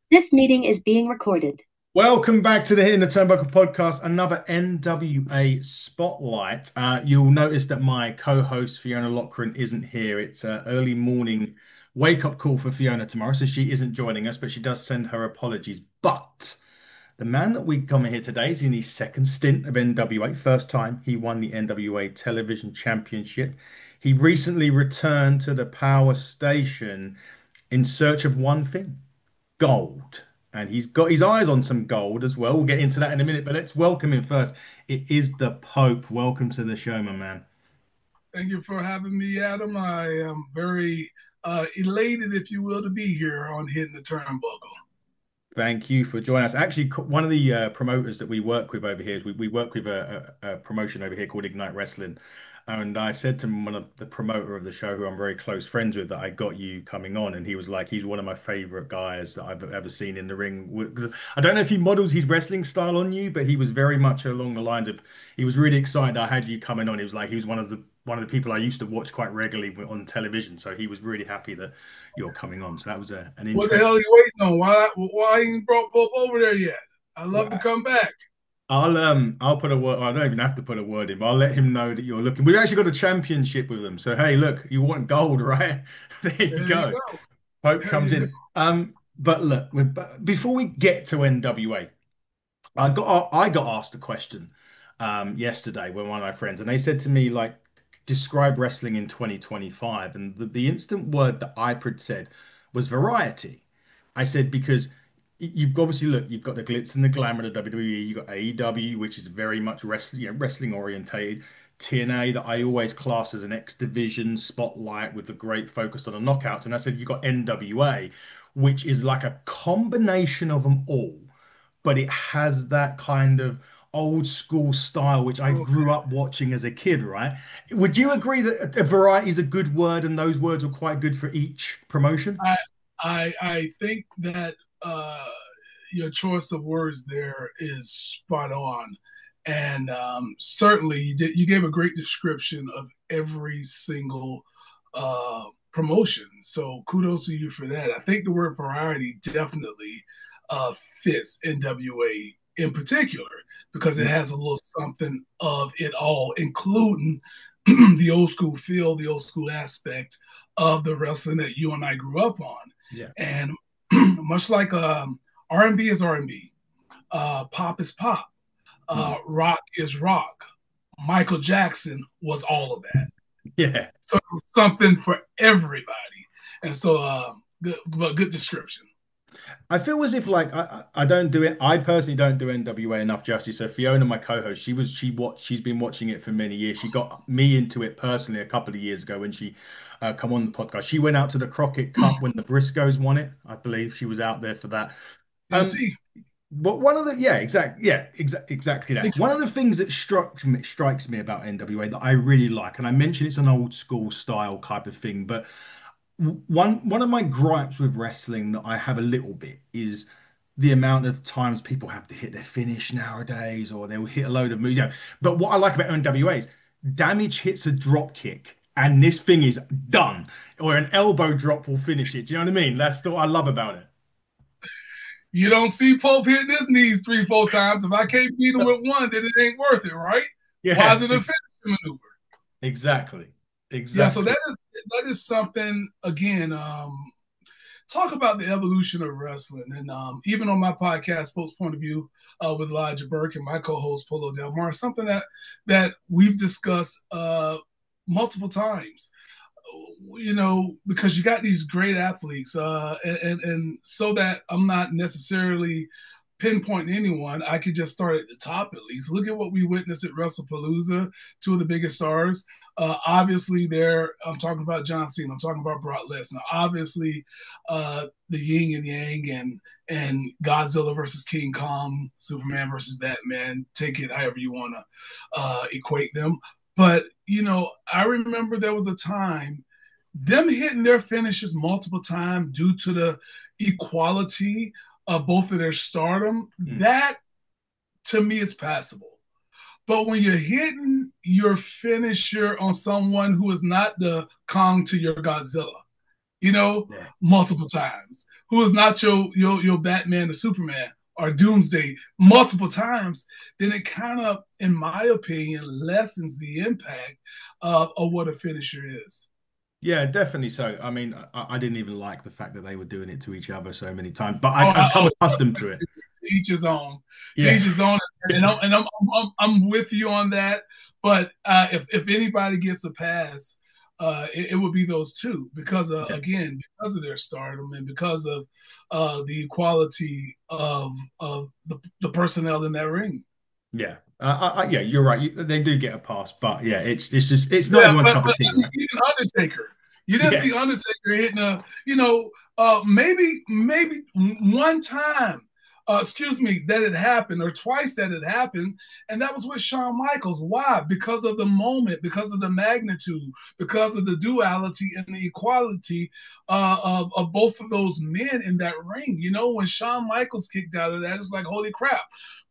This meeting is being recorded. Welcome back to the Hitting the Turnbuckle podcast, another NWA Spotlight. You'll notice that my co-host Fiona Lochran isn't here. It's an early morning wake-up call for Fiona tomorrow, so she isn't joining us, but she does send her apologies. But the man that we come in here today is in his second stint of NWA. First time he won the NWA Television Championship. He recently returned to the Power Station in search of one thing gold. And he's got his eyes on some gold as well. We'll get into that in a minute, but let's welcome him first. It is the Pope. Welcome to the show, my man. Thank you for having me, Adam. I am very elated, if you will, to be here on Hitting the Turnbuckle. Thank you for joining us. Actually, one of the promoters that we work with over here, we work with a promotion over here called Ignite Wrestling. And I said to one of the promoter of the show, who I'm very close friends with, that I got you coming on. And he was like, he's one of my favorite guys that I've ever seen in the ring. I don't know if he models his wrestling style on you, but he was very much along the lines of, he was really excited I had you coming on. He was like, he was one of the people I used to watch quite regularly on television. So he was really happy that you're coming on. So that was an What the hell are interesting. you waiting on? Why ain't brought Pope over there yet? I'd love to Well, come back. I'll put a word. I don't even have to put a word in, but I'll let him know that you're looking. We've actually got a championship with them. So hey, look, you want gold, right? There you There you go. go. Pope There comes you go. in. But look, before we get to NWA, I got asked a question yesterday with one of my friends, and they said to me like, describe wrestling in 2025, and the instant word that I said was variety. I said because you've obviously look, you've got the glitz and the glamour of the WWE, you've got AEW, which is very much wrestling, wrestling orientated. TNA that I always class as an X division spotlight with a great focus on the knockouts. And I said you got NWA, which is like a combination of them all, but it has that kind of old school style which I grew Okay. up watching as a kid, right? Would you agree that a variety is a good word and those words are quite good for each promotion? I I think that your choice of words there is spot on, and certainly you gave a great description of every single promotion. So kudos to you for that. I think the word variety definitely fits NWA in particular because it Yeah. has a little something of it all, including the old school feel, the old school aspect of the wrestling that you and I grew up on. Yeah. And much like R&B is R&B, pop is pop, Mm. rock is rock. Michael Jackson was all of that. Yeah. So something for everybody. And so, good description. I feel as if like I don't do it. I personally don't do NWA enough justice. So Fiona, my co-host, she's been watching it for many years. She got me into it personally a couple of years ago when she come on the podcast. She went out to the Crockett Cup when the Briscoes won it. I believe she was out there for that. Um, MC, but one of the exactly that. thank you. One of the things that strikes me about NWA that I really like, and I mentioned it's an old school style type of thing, but one of my gripes with wrestling that I have a little bit is the amount of times people have to hit their finish nowadays, or they'll hit a load of moves. But what I like about NWA is damage hits a drop kick, and this thing is done, or an elbow drop will finish it. Do you know what I mean? That's what I love about it. You don't see Pope hitting his knees 3, 4 times. If I can't beat him with one, then it ain't worth it, right? Why is Yeah, it a finishing maneuver? exactly, Yeah, so exactly. that is something again. Talk about the evolution of wrestling, and even on my podcast, Pope's Point of View, with Elijah Burke and my co-host Polo Del Mar, something that we've discussed multiple times. You know, because you got these great athletes, and so that I'm not necessarily pinpointing anyone, I could just start at the top at least. Look at what we witnessed at WrestlePalooza, two of the biggest stars. Obviously, there I'm talking about John Cena. I'm talking about Brock Lesnar. Obviously, the Yin and Yang and Godzilla versus King Kong, Superman versus Batman. Take it however you want to equate them. But you know, I remember there was a time them hitting their finishes multiple times due to the equality of both of their stardom. Mm. That to me is passable. But when you're hitting your finisher on someone who is not the Kong to your Godzilla, you know, Yeah. multiple times. Who is not your Batman or Superman or Doomsday multiple times, then it kind of, in my opinion, lessens the impact of what a finisher is. Yeah, definitely so. I mean, I didn't even like the fact that they were doing it to each other so many times, but Oh, I'd come accustomed to it. to each his own. To Yeah. each his own. And I'm with you on that. But if anybody gets a pass, it would be those two because Yeah. again, because of their stardom and because of the equality of the personnel in that ring. Yeah. Yeah, you're right. They do get a pass, but yeah, it's just it's not Yeah, everyone's but cup of tea, I mean, right? even Undertaker, you didn't Yeah. see Undertaker hitting maybe one time, excuse me, that it happened, or twice that it happened, and that was with Shawn Michaels. Why? Because of the moment, because of the magnitude, because of the duality and the equality of both of those men in that ring. You know, when Shawn Michaels kicked out of that, it's like, holy crap.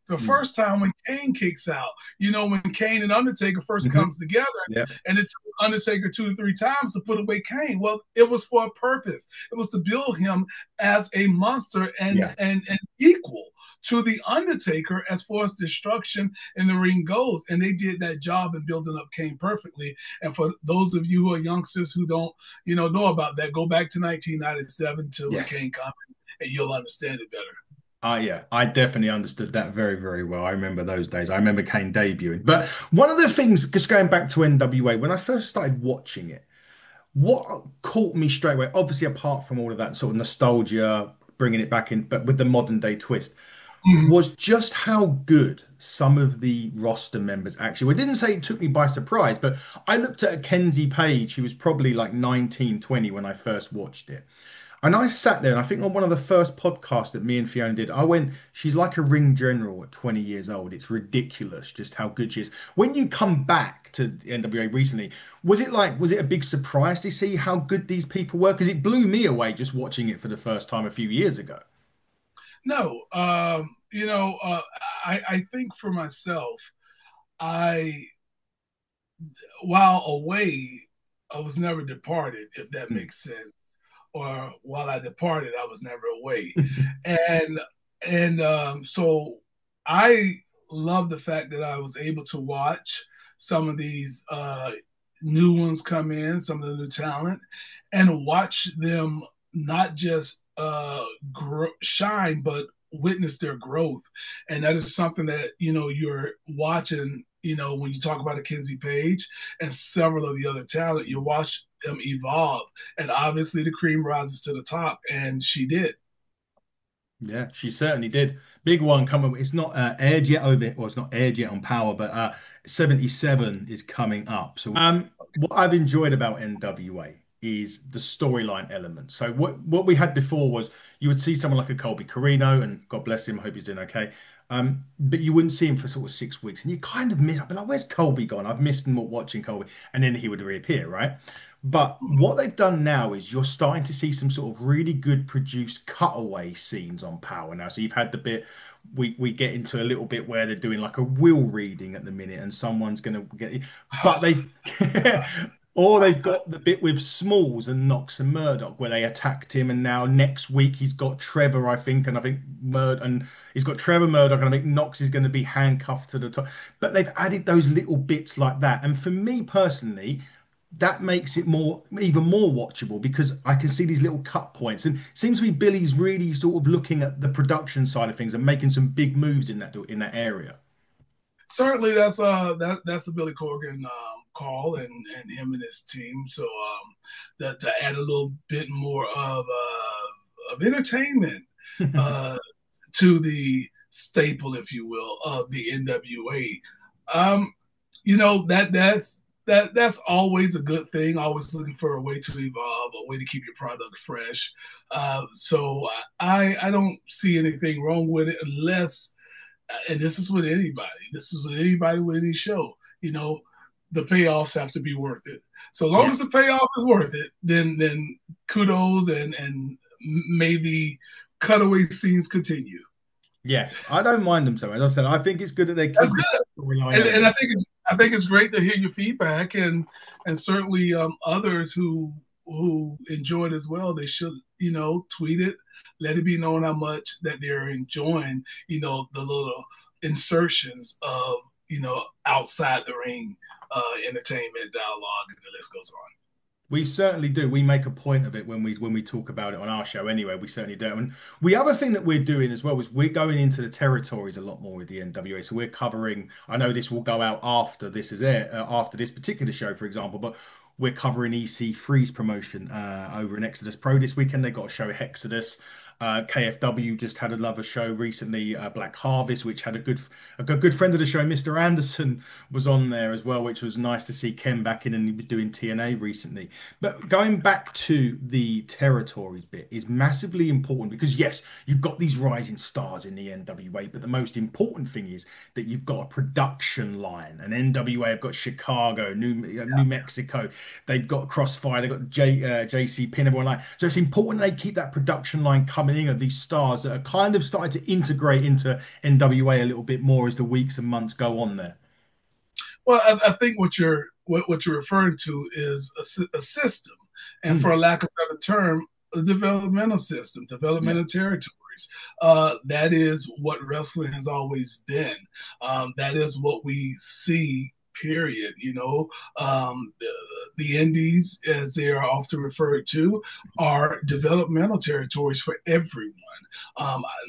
The Mm. first time when Kane kicks out, you know, when Kane and Undertaker first Hmm. comes together, Yeah. and it took Undertaker 2 to 3 times to put away Kane. Well, it was for a purpose. It was to build him as a monster and Yeah. and equal to the Undertaker as far as destruction in the ring goes. And they did that job in building up Kane perfectly. And for those of you who are youngsters who don't, know about that, go back to 1997 to when Yes. Kane comes, and you'll understand it better. Yeah, I definitely understood that very, very well. I remember those days. I remember Kane debuting. But one of the things, just going back to NWA, when I first started watching it, what caught me straight away, obviously apart from all of that sort of nostalgia, bringing it back in, but with the modern day twist, Mhm. was just how good some of the roster members actually were. I didn't say it took me by surprise, but I looked at a Kenzie Page, who was probably like 19, 20 when I first watched it. And I sat there, and I think on one of the first podcasts that me and Fiona did, I went, she's like a ring general at 20 years old. It's ridiculous just how good she is. When you come back to NWA recently, was it a big surprise to see how good these people were? Because it blew me away just watching it for the first time a few years ago. No, I think for myself, I while away, I was never departed, if that Mm. makes sense. Or while I departed, I was never away. And so I love the fact that I was able to watch some of these new ones come in, some of the new talent, and watch them not just shine, but witness their growth. And that is something that you're watching. When you talk about a Kinsey Page and several of the other talent, you watch them evolve, and obviously the cream rises to the top, and she did. Yeah, she certainly did. Big one coming. It's not aired yet over, well, it's not aired yet on Power, but 77 is coming up. So, what I've enjoyed about NWA is the storyline element. So, what we had before was you would see someone like a Colby Carino, and God bless him, I hope he's doing okay. But you wouldn't see him for sort of 6 weeks, and you kind of miss. I'd be like, "Where's Colby gone? I've missed him watching Colby," and then he would reappear, right? But what they've done now is you're starting to see some sort of really good produced cutaway scenes on Power now. So you've had the bit we get into a little bit where they're doing like a will reading at the minute, and someone's gonna get, but they've or they've got the bit with Smalls and Knox and Murdoch where they attacked him, and now next week he's got Trevor, I think, and I think and he's got Trevor Murdoch, and I think Knox is going to be handcuffed to the top. But they've added those little bits like that, and for me personally, that makes it even more watchable because I can see these little cut points. And it seems to be Billy's really sort of looking at the production side of things and making some big moves in that area. Certainly, that's a Billy Corgan call, and him and his team. So to add a little bit more of entertainment uh, to the staple, if you will, of the NWA. Um, that's always a good thing. Always looking for a way to evolve, a way to keep your product fresh. So I don't see anything wrong with it unless, and this is with anybody. This is with anybody with any show. You know, the payoffs have to be worth it. So long Yeah. as the payoff is worth it, then kudos, and may the cutaway scenes continue. Yes, I don't mind them so. As I said, I think it's good that they're That's keeping good. the storyline And element. I think it's great to hear your feedback, and certainly others who who enjoy it as well, they should, tweet it, let it be known how much that they're enjoying, the little insertions of, outside the ring entertainment dialogue, and the list goes on. We certainly do. We make a point of it when we talk about it on our show anyway. We certainly do. And the other thing that we're doing as well is we're going into the territories a lot more with the NWA. So we're covering, I know this will go out after this is air, after this particular show, for example, but we're covering EC3's promotion over in Exodus Pro this weekend. They got a show at Exodus. KFW just had another show recently, Black Harvest, which had a good friend of the show, Mr. Anderson, was on there as well, which was nice to see Ken back in, and he was doing TNA recently. But going back to the territories bit is massively important because yes, you've got these rising stars in the NWA, but the most important thing is that you've got a production line. And NWA have got Chicago, New Mexico, they've got Crossfire, they've got JC Pin, everyone like. So it's important they keep that production line coming in of these stars that are kind of starting to integrate into NWA a little bit more as the weeks and months go on there. Well, I think what you're referring to is a system, and for Mm, a lack of a better term, a developmental system, yeah, developmental territories. That is what wrestling has always been. That is what we see. Period. The indies, as they are often referred to, are developmental territories for everyone.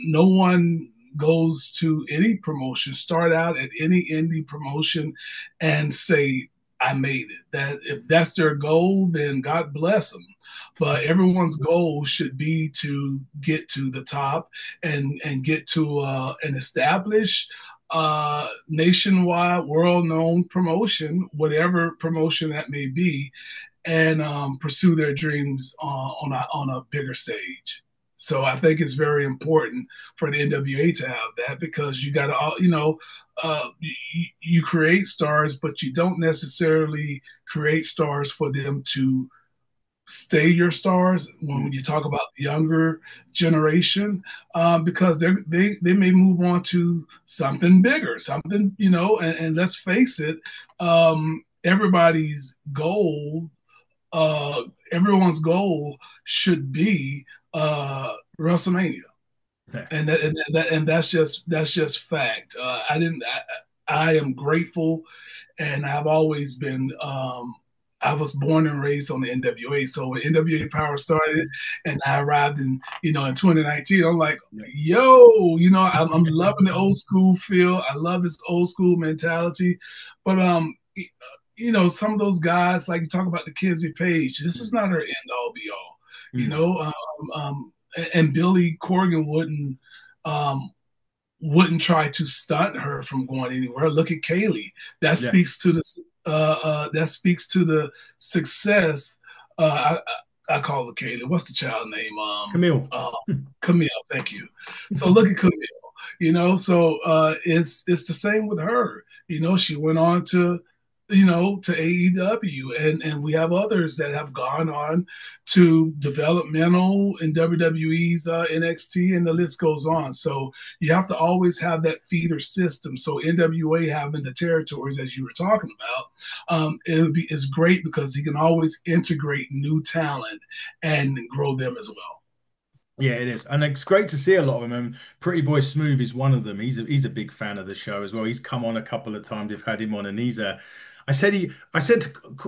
No one goes to any promotion, start out at any indie promotion and say, I made it. That if that's their goal, then God bless them. But everyone's goal should be to get to the top and get to an established nationwide, world known promotion, whatever promotion that may be, and pursue their dreams on a bigger stage. So I think it's very important for the NWA to have that because you got to, you create stars, but you don't necessarily create stars for them to stay your stars when mm, you talk about the younger generation, because they may move on to something bigger, something, and let's face it, everybody's goal everyone's goal should be WrestleMania, yeah. and that's just fact. I am grateful, and I've always been. I was born and raised on the NWA, so when NWA Power started, and I arrived in 2019, I'm like, Yeah. yo, I'm loving the old school feel. I love this old school mentality, but some of those guys, like you talk about the Kenzie Page, this is Mm, not her end all be all, mm, and Billy Corgan um, wouldn't try to stunt her from going anywhere. Look at Kaylee. That yeah. speaks to the success. I call her Kaylee. What's the child name? Camille. Camille. Thank you. So look at Camille. So it's the same with her. She went on to AEW, and we have others that have gone on to developmental in WWE's NXT, and the list goes on. So you have to always have that feeder system. So NWA having the territories, as you were talking about, is great because he can always integrate new talent and grow them as well. Yeah, it is, and it's great to see a lot of them. And Pretty Boy Smooth is one of them. He's a big fan of the show as well. He's come on a couple of times. We've had him on, and he's a. I said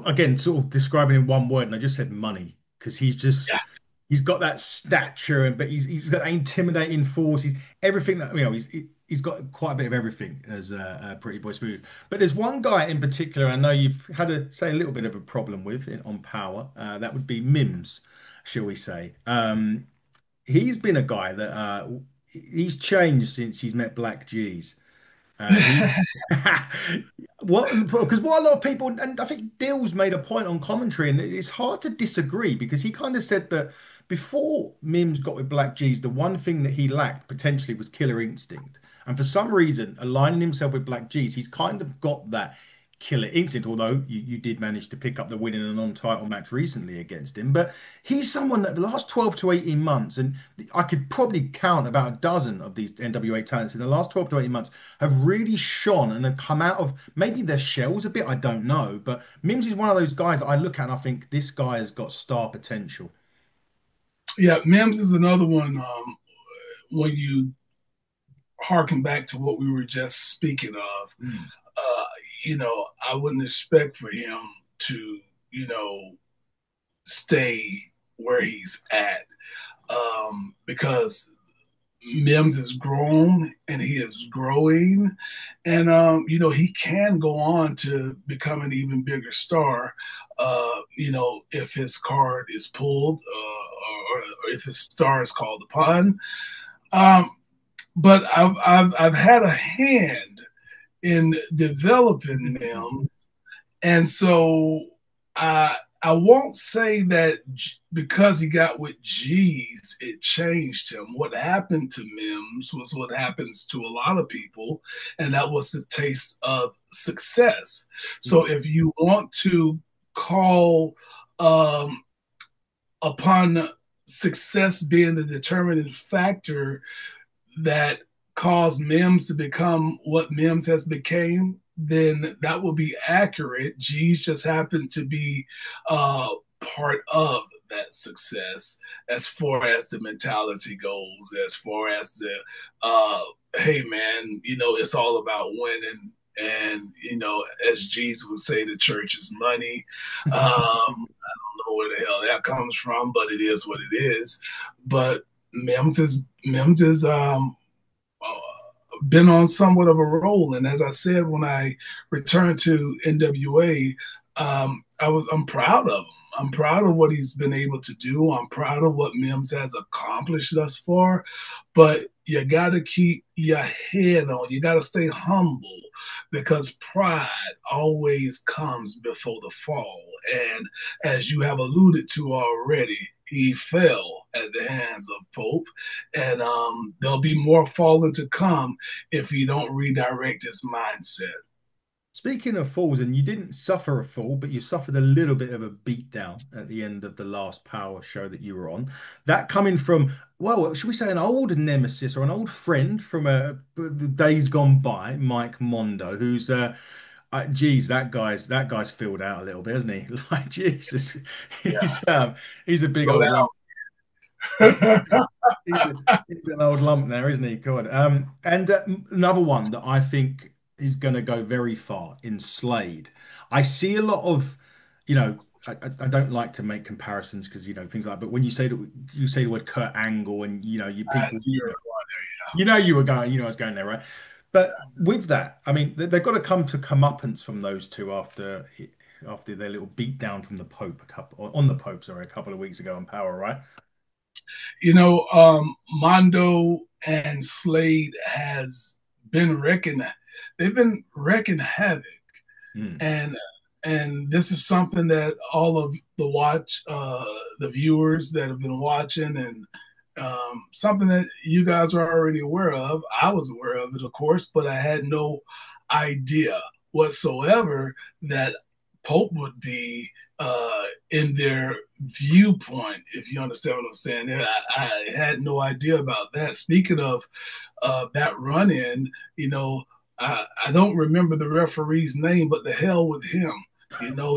again, sort of describing in one word, and I just said money because he's got that stature, and but he's got that intimidating force. He's everything that he's got quite a bit of everything as Pretty Boy Smooth. But there's one guy in particular I know you've had a little bit of a problem with on Power. That would be Mims, shall we say? He's been a guy that he's changed since he's met Black G's. He what because what a lot of people and I think Dill's made a point on commentary, and it's hard to disagree because he kind of said that before Mims got with Black G's, the one thing that he lacked potentially was killer instinct. And for some reason, aligning himself with Black G's, he's kind of got that killer instinct, although you did manage to pick up the win in a non-title match recently against him. But he's someone that the last 12 to 18 months, and I could probably count about a dozen of these NWA talents in the last 12 to 18 months, have really shone and have come out of maybe their shells a bit. I don't know. But Mims is one of those guys that I look at and I think this guy has got star potential. Yeah, Mims is another one. When you harken back to what we were just speaking of, Mm. uh, I wouldn't expect for him to, stay where he's at, because Mims is grown and he is growing, and he can go on to become an even bigger star. If his card is pulled, or if his star is called upon. Um, but I've had a hand in developing Mims, and so I I won't say that because he got with G's, it changed him. What happened to Mims was what happens to a lot of people, and that was the taste of success. So if you want to call um, upon success being the determining factor that caused Mims to become what Mims has became, then that will be accurate. G's just happened to be part of that success as far as the mentality goes, as far as the hey man, it's all about winning. And as Jesus would say, the church is money. I don't know where the hell that comes from, but it is what it is. But Mims is been on somewhat of a roll. And as I said, when I returned to NWA, I'm proud of him. I'm proud of what he's been able to do. I'm proud of what Mims has accomplished thus far. But you got to keep your head on. You got to stay humble because pride always comes before the fall. And as you have alluded to already, he fell at the hands of Pope, and there'll be more falling to come if you don't redirect his mindset. Speaking of falls, and you didn't suffer a fall, but you suffered a little bit of a beatdown at the end of the last Power show that you were on. That coming from, well, should we say an old nemesis or an old friend from the days gone by, Mike Mondo, who's geez, that guy's filled out a little bit, hasn't he? Like Jesus, Yeah, he's a big slow old down. lump. He's, he's an old lump there, isn't he? God. And another one that I think is going to go very far in Slade. I see a lot of, you know, I don't like to make comparisons because things like that. But when you say the word Kurt Angle and you people, You're you were going, I was going there, right? But with that, I mean, they've got to come to comeuppance from those two after their little beat down from the Pope on the Pope, sorry, a couple of weeks ago on Power, right? Mondo and Slade has been wrecking. They've been wrecking havoc, Mm. and this is something that all of the viewers that have been watching, and something that you guys are already aware of. I was aware of it, of course, but I had no idea whatsoever that Pope would be in their viewpoint, if you understand what I'm saying. I had no idea about that. Speaking of that run in, I don't remember the referee's name, but the hell with him.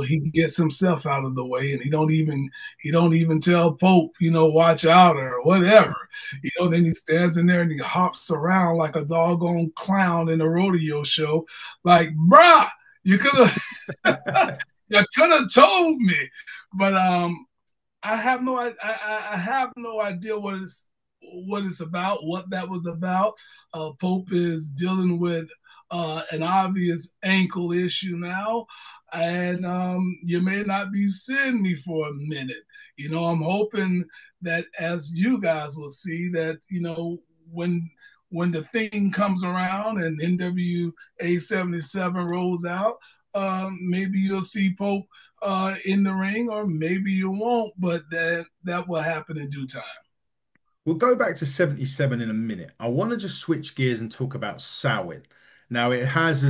He gets himself out of the way, and he don't even tell Pope, watch out or whatever. Then he stands in there and he hops around like a doggone clown in a rodeo show, like, bruh, you could have you could have told me. But I have no idea what it's about, what that was about. Pope is dealing with an obvious ankle issue now, and you may not be seeing me for a minute. I'm hoping that as you guys will see that when the thing comes around and NWA 77 rolls out, maybe you'll see Pope in the ring, or maybe you won't, but that will happen in due time. We'll go back to 77 in a minute. I want to just switch gears and talk about Samhain. Now it has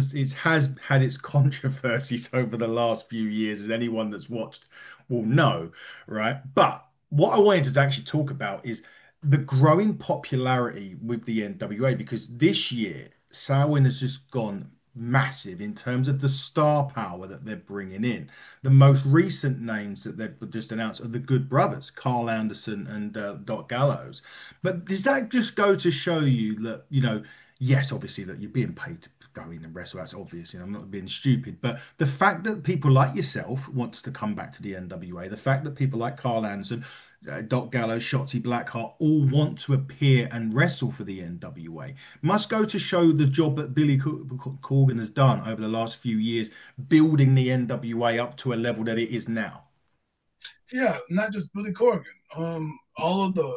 had its controversies over the last few years, as anyone that's watched will know, right? But what I wanted to actually talk about is the growing popularity with the NWA because this year Samhain has just gone massive in terms of the star power that they're bringing in. The most recent names that they've just announced are the Good Brothers, Carl Anderson and Doc Gallows. But does that just go to show you that, yes, obviously that you're being paid to go in and wrestle, that's obvious, I'm not being stupid. But the fact that people like yourself wants to come back to the NWA, the fact that people like Carl Anderson, Doc Gallows, Shotzi Blackheart all want to appear and wrestle for the NWA must go to show the job that Billy Corgan has done over the last few years, building the NWA up to a level that it is now. Yeah, not just Billy Corgan. All of the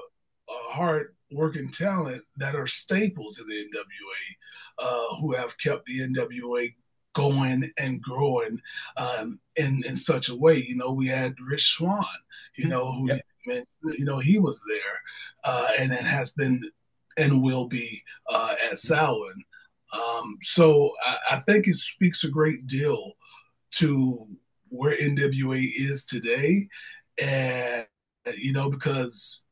hard working talent that are staples in the NWA, who have kept the NWA going and growing in such a way. We had Rich Swann, who Yep. he was there, and it has been and will be at Samhain. So I think it speaks a great deal to where NWA is today, and because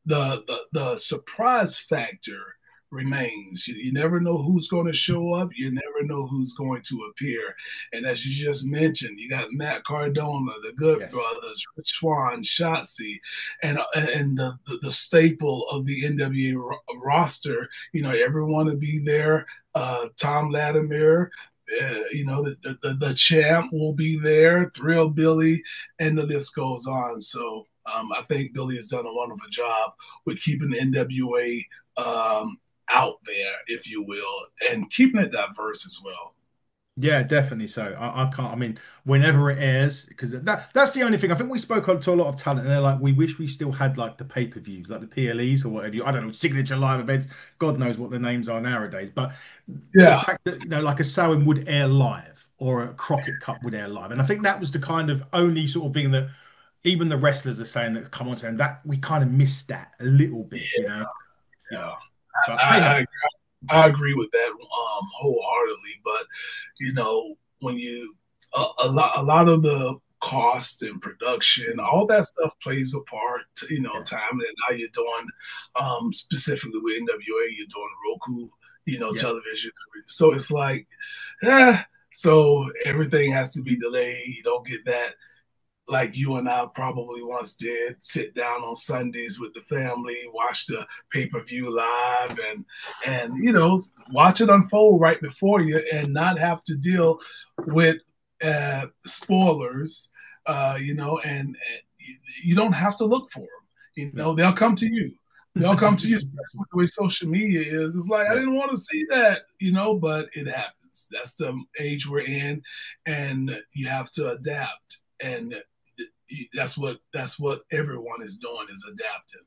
the surprise factor remains. You never know who's going to show up. You never know who's going to appear. And as you just mentioned, you got Matt Cardona, the Good Yes. Brothers, Rich Swann, Shotzi, and the staple of the NWA roster. Everyone will be there. Tom Latimer. The champ will be there, Thrill Billy, and the list goes on. So I think Billy has done a wonderful job with keeping the NWA out there, if you will, and keeping it diverse as well. Yeah, definitely so. I can't. I mean, whenever it airs, because that's the only thing. I think we spoke to a lot of talent, and they're like, we wish we still had like the pay-per-views, like the PLEs or whatever. I don't know, signature live events. God knows what the names are nowadays. But the Yeah, fact that like a Samhain would air live or a Crockett Cup would air live, and I think that was the kind of only sort of thing that even the wrestlers are saying that come on, saying that we kind of missed that a little bit, you know. But hey ho, I, I agree with that wholeheartedly. But when you a lot of the cost and production, mm, all that stuff plays a part. yeah, Time and how you're doing, specifically with NWA, you're doing Roku, yeah, television. So it's like, yeah. So everything has to be delayed. You don't get that like you and I probably once did, sit down on Sundays with the family, watch the pay-per-view live, and watch it unfold right before you, and not have to deal with spoilers. And you don't have to look for them. no, They'll come to you. They'll come to you. That's what the way social media is. It's like I yeah. didn't want to see that, but it happens. That's the age we're in, and you have to adapt. And that's what everyone is doing, is adapting.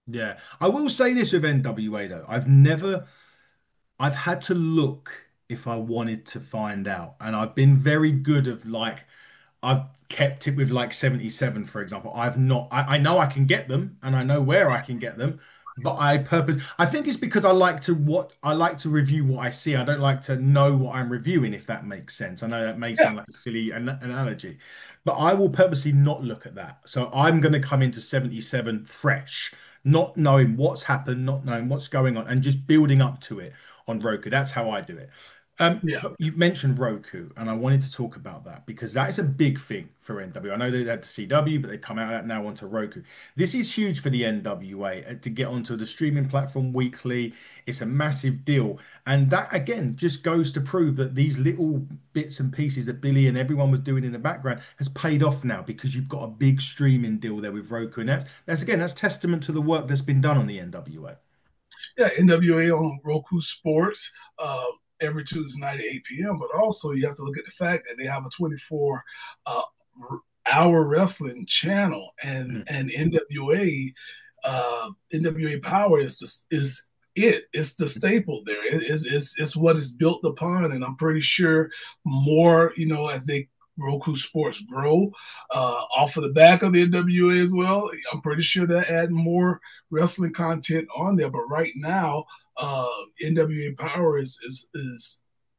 Yeah, I will say this with NWA though. I've had to look if I wanted to find out, and I've been very good of like, I've kept it with like 77, for example. I've not, I know I can get them and I know where I can get them, but I think it's because I like to review what I see. I don't like to know what I'm reviewing, if that makes sense. I know that may Yeah, sound like a silly analogy, but I will purposely not look at that. So I'm going to come into 77 fresh, not knowing what's happened, not knowing what's going on, and just building up to it on Roku. That's how I do it. yeah, But you mentioned Roku, and I wanted to talk about that because that is a big thing for NW. I know they had the CW, but they come out now onto Roku. This is huge for the NWA to get onto the streaming platform weekly. It's a massive deal, and that again just goes to prove that these little bits and pieces that Billy and everyone was doing in the background has paid off now because you've got a big streaming deal there with Roku, and that's testament to the work that's been done on the NWA. yeah. NWA on Roku Sports every Tuesday night at 8 p.m. But also you have to look at the fact that they have a 24 hour wrestling channel, and Mm. NWA Power it's the staple there. It's what is built upon, and I'm pretty sure more, as they Roku Sports grow off of the back of the NWA as well. I'm pretty sure they'll add more wrestling content on there. But right now, NWA Power is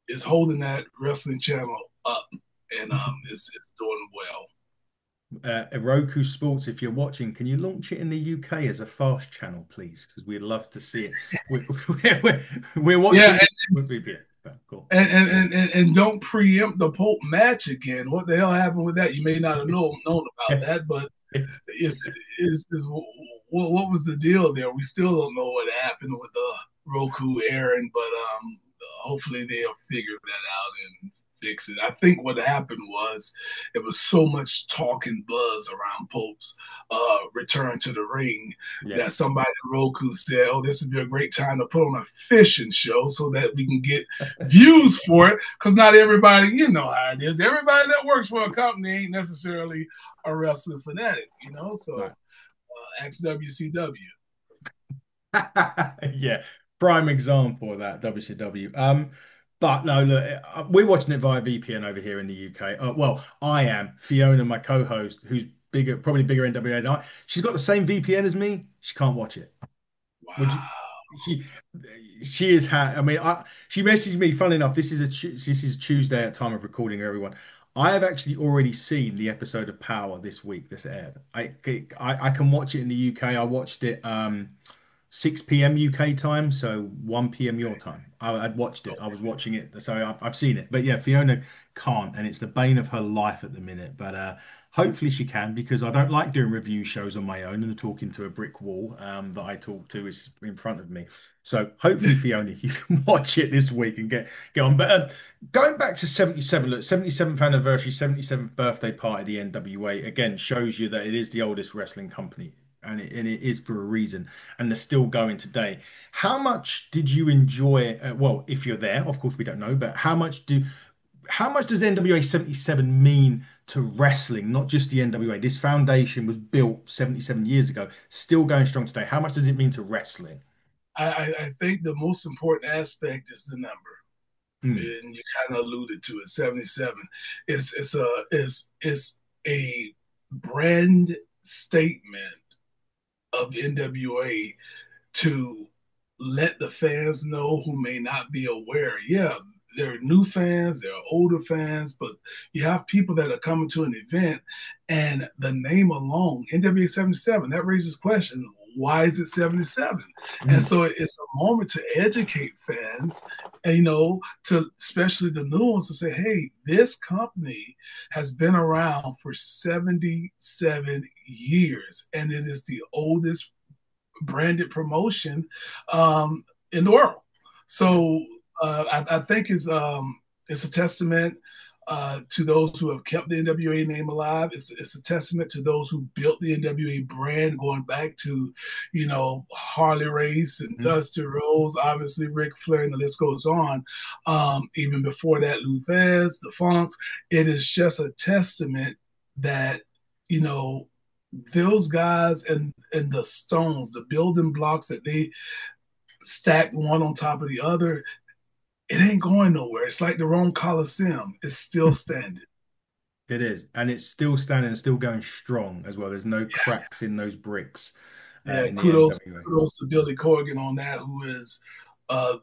is holding that wrestling channel up, and it's doing well. Roku Sports, if you're watching, can you launch it in the UK as a fast channel, please? Because we'd love to see it. We're, we're watching Yeah, it with VPN. Cool. and don't preempt the Pope match again. What the hell happened with that? You may not have known about Yes. that, but is what was the deal there? We still don't know what happened with the Roku airing, but hopefully they'll figure that out and fix it. I think what happened was it was so much talk and buzz around Pope's return to the ring Yeah. that somebody at Roku said, "Oh, this would be a great time to put on a fishing show so that we can get views for it." Because not everybody, you know how it is. Everybody that works for a company ain't necessarily a wrestling fanatic, you know. So Right. ex WCW. Yeah, prime example of that WCW. But no, look, we're watching it via VPN over here in the UK. Well, I am. Fiona, my co-host, who's bigger, probably bigger NWA than I, she's got the same VPN as me. She can't watch it. Would you? Wow. She she is ha I mean, she messaged me. Funnily enough, this is Tuesday at time of recording. Everyone, I have actually already seen the episode of Power this week that's aired. I can watch it in the UK. I watched it 6 p.m. UK time, so 1 p.m. your time. I'd watched it. I was watching it, so I've seen it. But yeah, Fiona can't, and it's the bane of her life at the minute. But hopefully she can, because I don't like doing review shows on my own and talking to a brick wall that I talk to is in front of me. So hopefully, Fiona, you can watch it this week and get on. But going back to 77, look, 77th anniversary, 77th birthday party of the NWA again shows you that it is the oldest wrestling company. And it is for a reason, and they're still going today. How much did you enjoy? Well, if you're there, of course we don't know, but how much does NWA 77 mean to wrestling? Not just the NWA. This foundation was built 77 years ago, still going strong today. How much does it mean to wrestling? I think the most important aspect is the number. Mm, And you kind of alluded to it, 77. It's a brand statement of NWA to let the fans know who may not be aware. Yeah, there are new fans, there are older fans, but you have people that are coming to an event, and the name alone, NWA 77, that raises question. Why is it 77? And mm, so it's a moment to educate fans, and, you know, to especially the new ones to say, hey, this company has been around for 77 years, and it is the oldest branded promotion in the world. yes. So I think it's a testament to those who have kept the NWA name alive. It's a testament to those who built the NWA brand, going back to, you know, Harley Race and Mm, Dusty Rhodes, obviously Ric Flair, and the list goes on. Even before that, Lou Thesz, the Funks. It is just a testament that, you know, those guys and the stones, the building blocks that they stacked one on top of the other, it ain't going nowhere. It's like the Rome Coliseum. It's still standing. it is, and it's still standing and still going strong as well. There's no Yeah, cracks in those bricks yeah. in the Kudos, NWA. kudos to Billy Corgan on that, who is uh,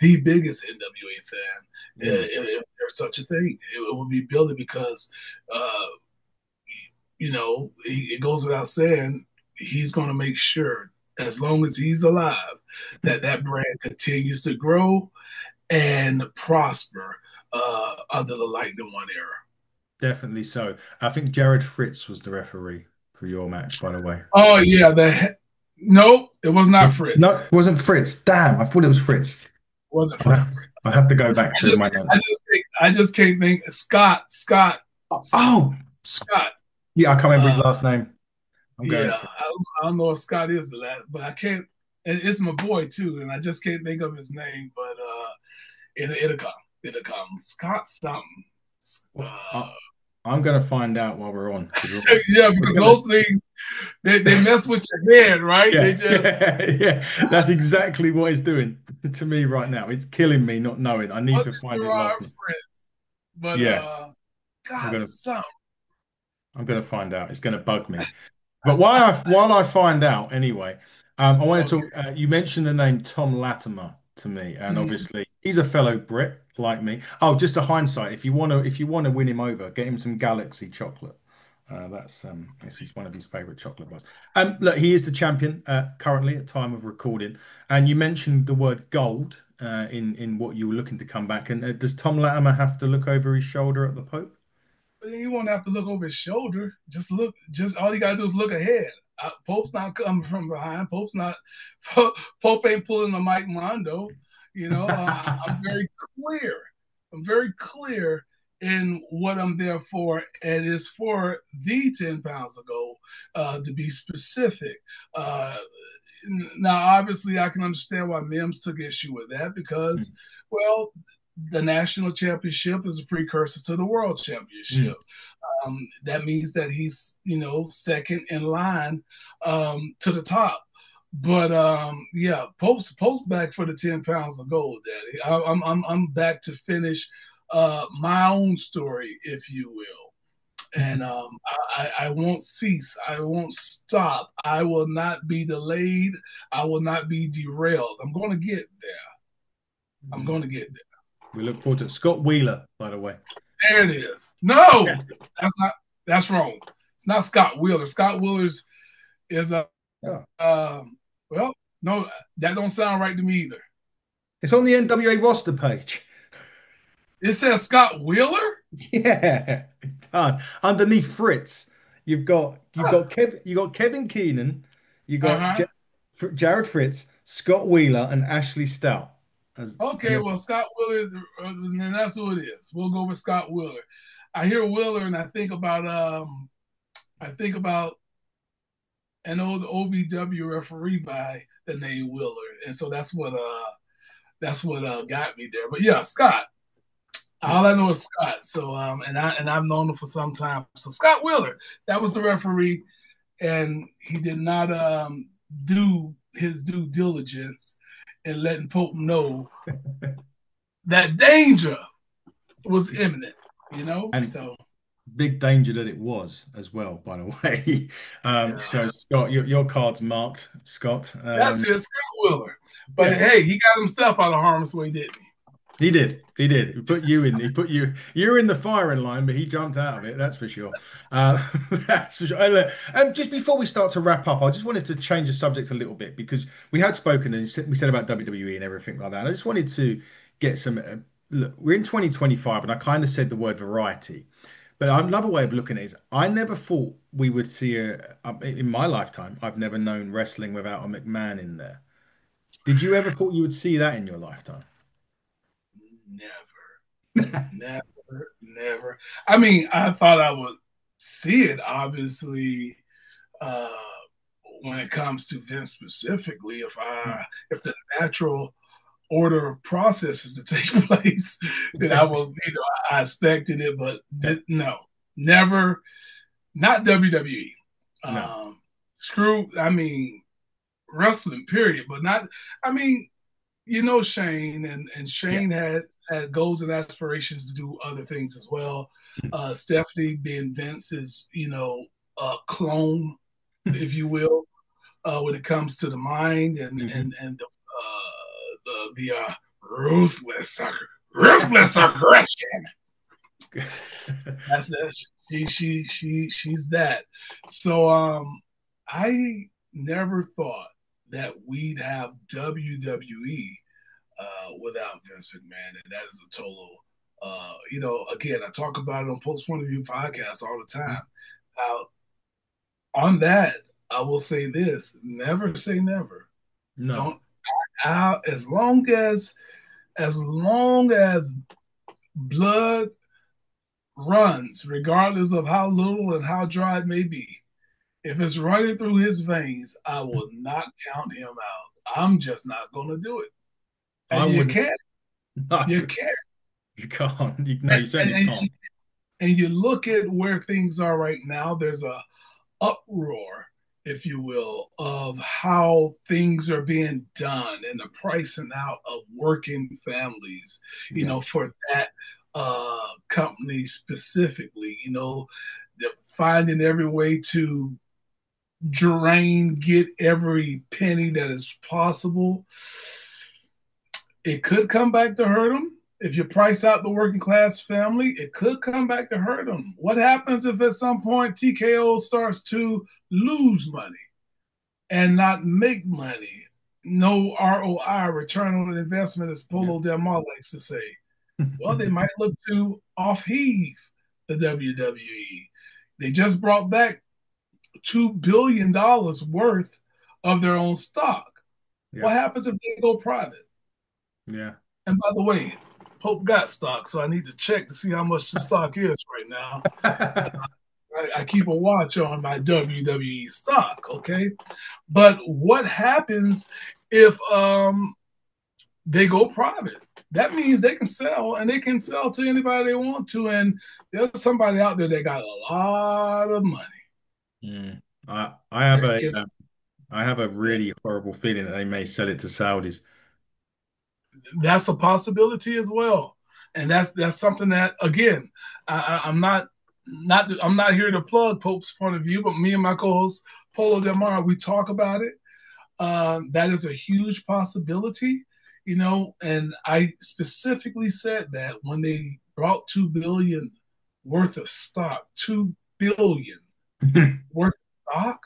the biggest NWA fan. Mm, If there's such a thing, it would be Billy because, uh, you know, it goes without saying, he's going to make sure, as long as he's alive, that that brand continues to grow and prosper under the Lightning One era. definitely so. I think Jared Fritz was the referee for your match, by the way. Oh yeah, nope, it was not No, Fritz. it wasn't Fritz. Damn, I thought it was Fritz. It wasn't I have, Fritz. I have to go back I to just, my I notes. just, I just can't think. Oh, Scott. yeah, I can't remember his Uh, last name. I'm going yeah, to. I don't know if Scott is the last, but I can't. And it's my boy too, and I just can't think of his name. But it'll come. It'll come. Scott something. Well, Uh, I'm going to find out while we're on because yeah, it's because going to. those things they mess with your head, right? They Yeah, just yeah. That's exactly what it's doing to me right now. It's killing me not knowing. I need to wasn't find his last Gerard name. Fritz, but Yeah, I'm God, gonna something. I'm gonna find out. It's gonna bug me. But while I find out anyway, I wanted Okay. to. You mentioned the name Tom Latimer to me, and Mhm. obviously he's a fellow Brit. like me. Oh, just a hindsight. If you want to win him over, get him some Galaxy chocolate. This is one of his favorite chocolate bars. Look, he is the champion currently at time of recording. And you mentioned the word gold in what you were looking to come back. And does Tom Latimer have to look over his shoulder at the Pope? You won't have to look over his shoulder. Just look. Just all you gotta do is look ahead. Pope's not coming from behind. Pope ain't pulling a Mike Mondo. I'm very clear. I'm very clear in what I'm there for, and it's for the 10 pounds ago, to be specific. Uh, Now, obviously, I can understand why Mims took issue with that because, well, the national championship is a precursor to the world championship. Mm. That means that he's, second in line to the top. But yeah, Pope's back for the 10 pounds of gold, Daddy. I'm back to finish my own story, if you will. And I won't cease. I won't stop. I will not be delayed. I will not be derailed. I'm going to get there. I'm going to get there. We look forward to it. Scott Wheeler, by the way. There it is. No, that's not. That's wrong. It's not Scott Wheeler. Scott Wheeler's is a. Oh. Well, no, that don't sound right to me either. It's on the NWA roster page. It says Scott Wheeler. Yeah, it does. Underneath Fritz, you've got Kevin Keenan, you got Uh-huh. Jared Fritz, Scott Wheeler, and Ashley Stout. As Okay, well, Scott Wheeler is, and that's who it is. We'll go with Scott Wheeler. I hear Wheeler, and I think about an old OVW referee by the name Wheeler, and so that's what got me there. But yeah, Scott. yeah, All I know is Scott. So and I've known him for some time. So Scott Wheeler, that was the referee, and he did not do his due diligence in letting Pope know that danger was imminent. and So big danger that it was as well. By the way, yeah, so Scott, your card's marked, Scott. that's it, Scott Wheeler. But Yeah, hey, he got himself out of harm's way, didn't he? he did. He did. He put you in. He put you. You were in the firing line, but he jumped out of it. That's for sure. Uh, that's for sure. Just before we start to wrap up, I just wanted to change the subject a little bit because we had spoken and we said about WWE and everything like that. And I just wanted to get some. Look, we're in 2025, and I kind of said the word variety. But another way of looking at it is, I never thought we would see in my lifetime. I've never known wrestling without a McMahon in there. Did you ever thought you would see that in your lifetime? Never, never, never. I mean, I thought I would see it, obviously, uh, when it comes to Vince specifically. If the natural order of processes to take place, then I will. I expected it, but no, never. Not WWE. No, Screw. I mean, wrestling. Period. But not. I mean, Shane, and yeah. Shane had goals and aspirations to do other things as well. Stephanie being Vince's, clone, if you will, when it comes to the mind and the ruthless aggression. That's that. She's that. So I never thought that we'd have WWE without Vince McMahon, and that is a total. Again, I talk about it on Post Point of View podcast all the time. On that, I will say this: never say never. No. Don't. As long as blood runs, regardless of how little and how dry it may be, if it's running through his veins, I will not count him out. I'm just not going to do it. I And you wouldn't. can't. No, You can't. you can't. No, you And, certainly and, can't. and you look at where things are right now, there's a uproar, if you will, of how things are being done and the pricing out of working families, Yes. for that company specifically, they're finding every way to get every penny that is possible. It could come back to hurt them. If you price out the working class family, it could come back to hurt them. What happens if at some point TKO starts to lose money and not make money? No ROI, return on investment, as Yeah. Polo Del Mar likes to say. Well, they might look to off heave the WWE. They just brought back $2 billion worth of their own stock. Yeah. What happens if they go private? Yeah. And by the way, Pope got stock, so I need to check to see how much the stock is right now. I keep a watch on my WWE stock, okay? But what happens if they go private? That means they can sell, and they can sell to anybody they want to. And there's somebody out there that got a lot of money. Mm. I have a You know, I have a yeah, really horrible feeling that they may sell it to Saudis. that's a possibility as well. And that's something that, again, I'm I'm not here to plug Pope's point of view, but me and my co-host Polo Del Mar, we talk about it. That is a huge possibility, and I specifically said that when they brought 2 billion worth of stock, 2 billion worth of stock,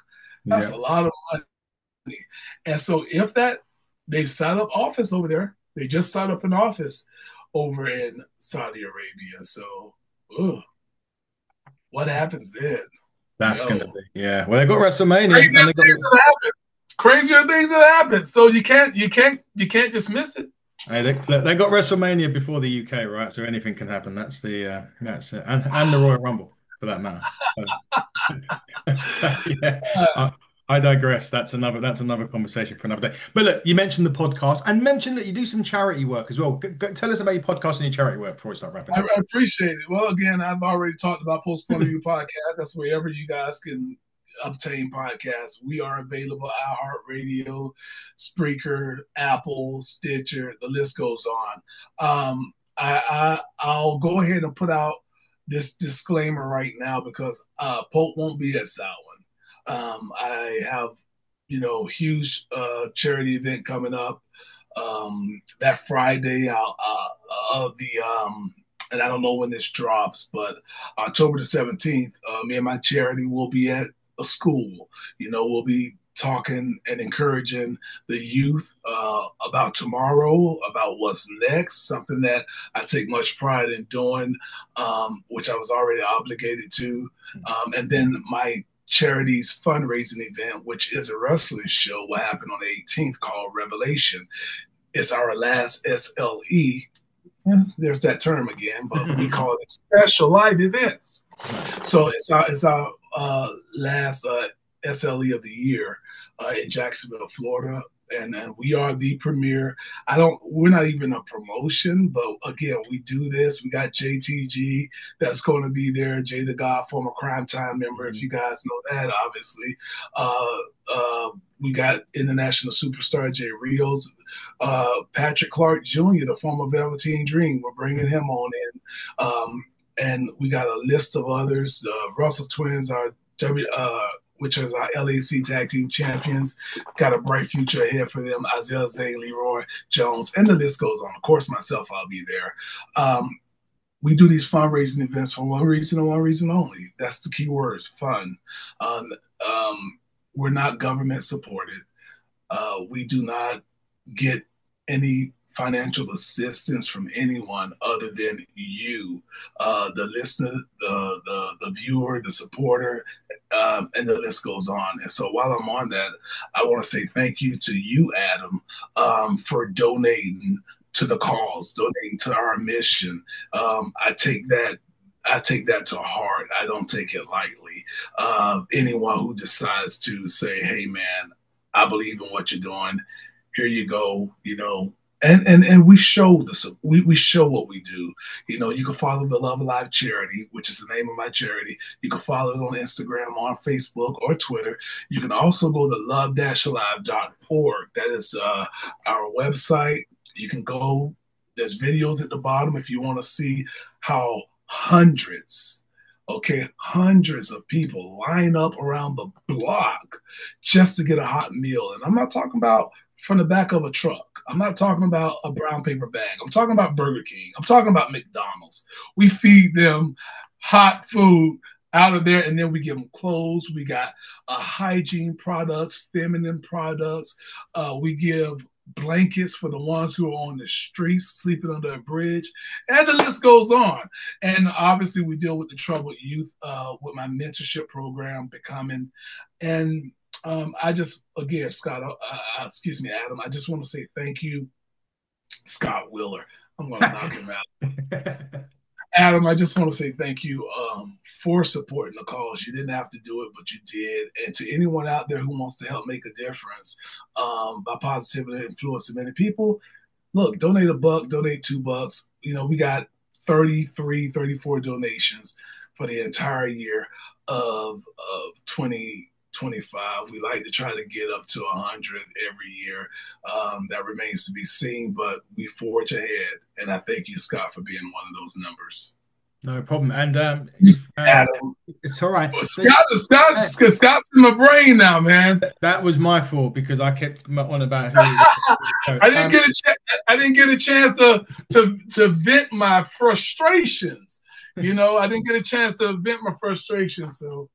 that's Yeah, a lot of money. And so if that they've set up office over there, they just set up an office over in Saudi Arabia. So ugh, what happens then? that's gonna Yo, be yeah. Well, they got WrestleMania crazier and they got things have happened. Crazier things have happened. So you can't dismiss it. hey, they got WrestleMania before the UK, right? So anything can happen. That's it, and the Royal Rumble for that matter. So, yeah, Uh, I digress. That's another conversation for another day. But look, you mentioned the podcast and mentioned that you do some charity work as well. Tell us about your podcast and your charity work before we start wrapping I up. appreciate it. Well, again, I've already talked about Post Point of View podcast. That's wherever you guys can obtain podcasts. We are available iHeartRadio, Spreaker, Apple, Stitcher. The list goes on. I'll go ahead and put out this disclaimer right now because Pope won't be at Samhain. I have, huge charity event coming up that Friday. And I don't know when this drops, but October the 17th, me and my charity will be at a school. We'll be talking and encouraging the youth about tomorrow, about what's next, something that I take much pride in doing, which I was already obligated to. And then my charity's fundraising event, which is a wrestling show, will happen on the 18th called Revelation. It's our last SLE. There's that term again, but we call it special live events. Nice. So it's our last SLE of the year in Jacksonville, Florida, and we are the premier. We're not even a promotion, but again, we do this. We got JTG that's going to be there. Jay the God, former Crime Time member, if Mhm. you guys know that, obviously. Uh, we got international superstar Jay Rios, Patrick Clark Jr., the former Velveteen Dream. We're bringing him on in. And we got a list of others. Russell Twins are which is our LAC Tag Team Champions. Got a bright future ahead for them. Isaiah Zane, Leroy Jones, and the list goes on. Of course, myself, I'll be there. We do these fundraising events for one reason and one reason only. That's the key words, fun. Um, we're not government supported. We do not get any financial assistance from anyone other than you, the listener, the viewer, the supporter, and the list goes on. And so while I'm on that, I want to say thank you to you, Adam, for donating to the cause, donating to our mission. I take that to heart. I don't take it lightly. Anyone who decides to say, "Hey, man, I believe in what you're doing. Here you go," and we show this. We show what we do. You can follow the Love Alive Charity, which is the name of my charity. You can follow it on Instagram, on Facebook, or Twitter. You can also go to love-alive.org. That is our website. You can go. There's videos at the bottom if you want to see how hundreds of people line up around the block just to get a hot meal. And I'm not talking about from the back of a truck. I'm not talking about a brown paper bag. I'm talking about Burger King. I'm talking about McDonald's. We feed them hot food out of there, and then we give them clothes. We got hygiene products, feminine products. We give blankets for the ones who are on the streets sleeping under a bridge, and the list goes on. And obviously, we deal with the troubled youth with my mentorship program, Becoming. And I just, again, Scott, excuse me, Adam, I just want to say thank you, Scott Wheeler. I'm going to knock him out. Adam, I just want to say thank you for supporting the cause. You didn't have to do it, but you did. And to anyone out there who wants to help make a difference by positively influencing many people, look, donate $1, donate $2. You know, we got 33, 34 donations for the entire year of 2025. We like to try to get up to 100 every year. That remains to be seen, but we forge ahead. And I thank you, Scott, for being one of those numbers. No problem. And Adam. it's all right. Scott's in my brain now, man. That was my fault because I kept on about who. I didn't get I didn't get a chance to vent my frustrations. You know, I didn't get a chance to vent my frustrations. So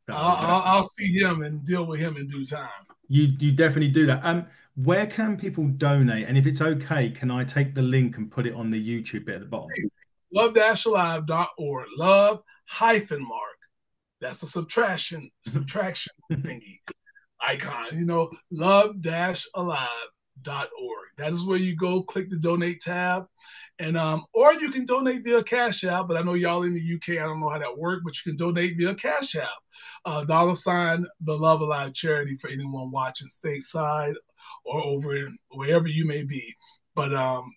I'll see him and deal with him in due time. You definitely do that. Where can people donate? And if it's okay, can I take the link and put it on the YouTube bit at the bottom? Love-alive.org. Love hyphen mark. That's a subtraction thingy icon. You know, love-alive.org. That is where you go, click the donate tab. And or you can donate via Cash App, but I know y'all in the UK, I don't know how that works, but you can donate via Cash App. $ the Love Alive charity for anyone watching stateside or over in wherever you may be. But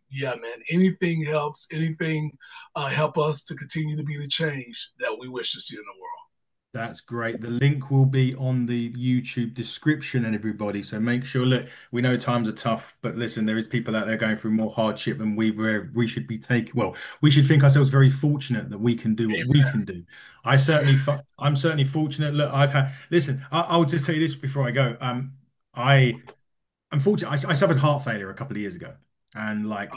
yeah, man, anything helps. Anything help us to continue to be the change that we wish to see in the world. That's great. The link will be on the YouTube description and everybody. So make sure, look, we know times are tough, but listen, there is people out there going through more hardship and we should be taking, well, we should think ourselves very fortunate that we can do what we can do. I'm certainly fortunate. Look, listen, I'll just tell you this before I go. I'm fortunate. I suffered heart failure a couple of years ago and like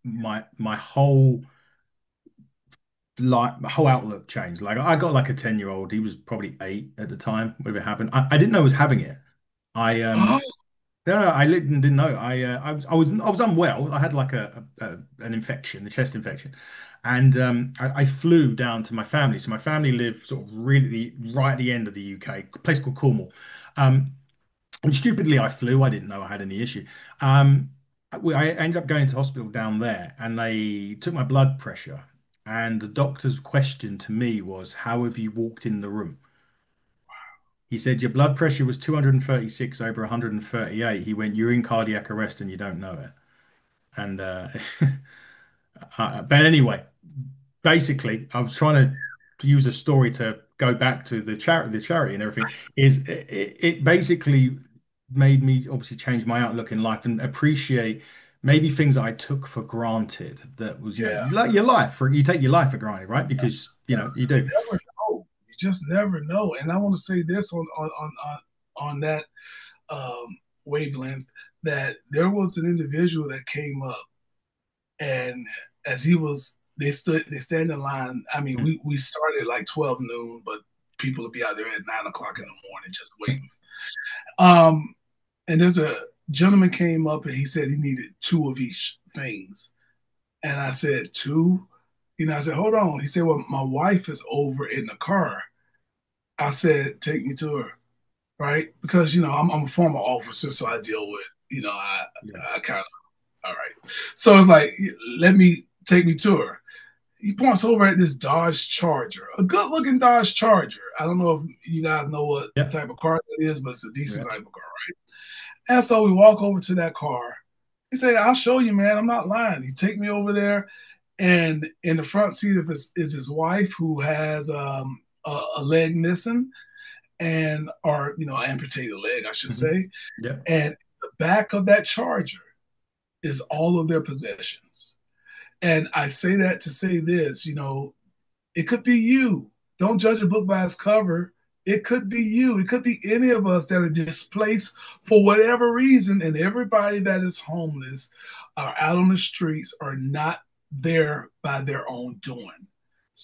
my whole like my whole outlook changed. Like I got like a 10-year-old. He was probably 8 at the time when it happened. I didn't know I was having it. I Oh, no, I didn't know. I was unwell. I had like an infection, a chest infection, and I flew down to my family. So my family lived sort of really right at the end of the UK, a place called Cornwall. Um, and stupidly, I flew. I didn't know I had any issue. Um, I ended up going to hospital down there, and they took my blood pressure. And the doctor's question to me was, "How have you walked in the room?" He said, "Your blood pressure was 236 over 138." He went, "You're in cardiac arrest and you don't know it." And but anyway, basically, I was trying to use a story to go back to the charity and everything. It basically made me obviously change my outlook in life and appreciate maybe things that I took for granted. That was, yeah. like your life for you take your life for granted, right? Because you You do. never know. You just never know. And I want to say this on that wavelength that there was an individual that came up, and as they stand in line. I mean, we started like 12 noon, but people will be out there at 9 o'clock in the morning just waiting. Um, and there's a gentleman came up and he said he needed two of each things, and I said two. You know, I said, hold on. He said, well, my wife is over in the car. I said, take me to her, right? Because I'm a former officer, so I deal with Yeah. I kind of all right. So it's like, let me take me to her. He points over at this Dodge Charger, a good looking Dodge Charger. I don't know if you guys know what Yeah. type of car it is, but it's a decent Yeah. type of car, right? And so we walk over to that car. He said, I'll show you, man. I'm not lying. He take me over there, and in the front seat of is his wife who has a leg missing and or amputated leg, I should Mhm. say. Yeah. And the back of that Charger is all of their possessions. And I say that to say this, it could be you. Don't judge a book by its cover. It could be you. It could be any of us that are displaced for whatever reason. And everybody that is homeless are out on the streets are not there by their own doing.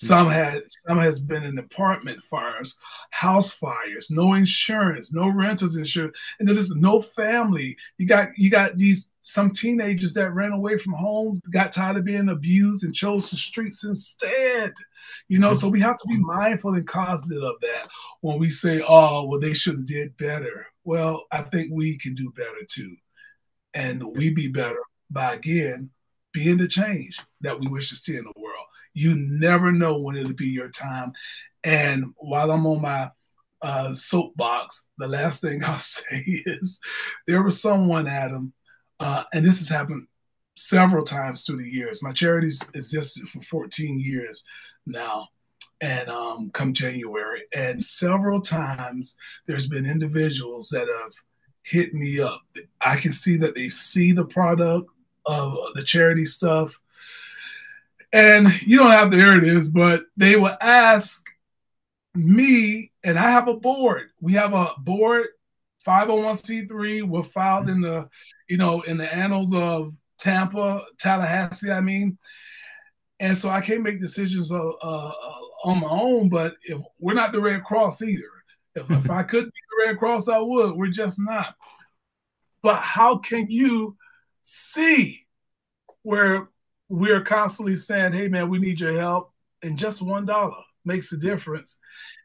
Yeah. Some has been in apartment fires, house fires, no insurance, no renters insurance, and there's no family. You got these some teenagers that ran away from home, got tired of being abused and chose the streets instead. So we have to be mindful and cognizant of that when we say, "Oh, well, they should have did better." Well, I think we can do better too, and we be better by again being the change that we wish to see in the world. You never know when it'll be your time. And while I'm on my soapbox, the last thing I'll say is there was someone, Adam, and this has happened several times through the years. My charity's existed for 14 years now, and come January, and several times there's been individuals that have hit me up. I can see that they see the product of the charity stuff, and you don't have to hear this, but they will ask me, and I have a board. We have a board, 501c3. We're filed in the annals of Tallahassee. I mean, and so I can't make decisions on my own. But if we're not the Red Cross either, if I could be the Red Cross, I would. We're just not. But how can you see where we're constantly saying, "Hey, man, we need your help," and just $1 makes a difference,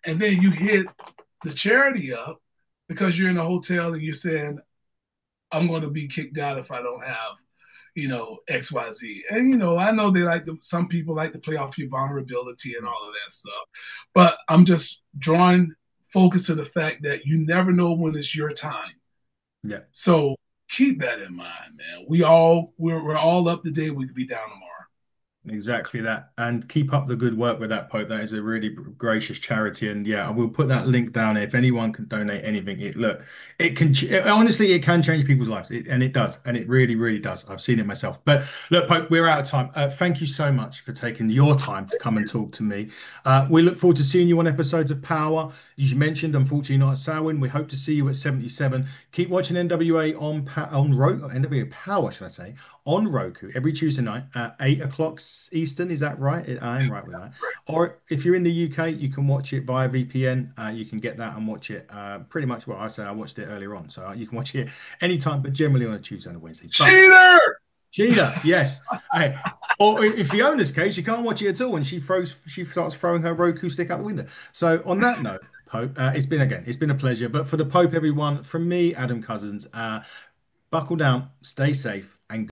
and then you hit the charity up because you're in a hotel and you're saying, "I'm going to be kicked out if I don't have XYZ." And I know some people like to play off your vulnerability and all of that stuff. But I'm just drawing focus to the fact that you never know when it's your time. Yeah. So keep that in mind, man. We're all up to date. We could be down tomorrow. Exactly that. And keep up the good work with that, Pope. That is a really gracious charity. And yeah, I will put that link down here. If anyone can donate anything, honestly, it can change people's lives. And it does. And it really, really does. I've seen it myself. But look, Pope, we're out of time. Thank you so much for taking your time to come and talk to me. We look forward to seeing you on episodes of Power. As you mentioned, unfortunately not at Samhain. We hope to see you at 77. Keep watching NWA on NWA Power, should I say, on Roku every Tuesday night at 8 o'clock Eastern. Is that right? I'm right with that. Or if you're in the UK, you can watch it via VPN. You can get that and watch it pretty much what I say. I watched it earlier on. So you can watch it anytime, but generally on a Tuesday and a Wednesday. But Cheater! Gina, yes. Hey, or in Fiona's case, you can't watch it at all when she starts throwing her Roku stick out the window. So on that note, Pope, it's been a pleasure. But for the Pope, everyone, from me, Adam Cousins, buckle down, stay safe, and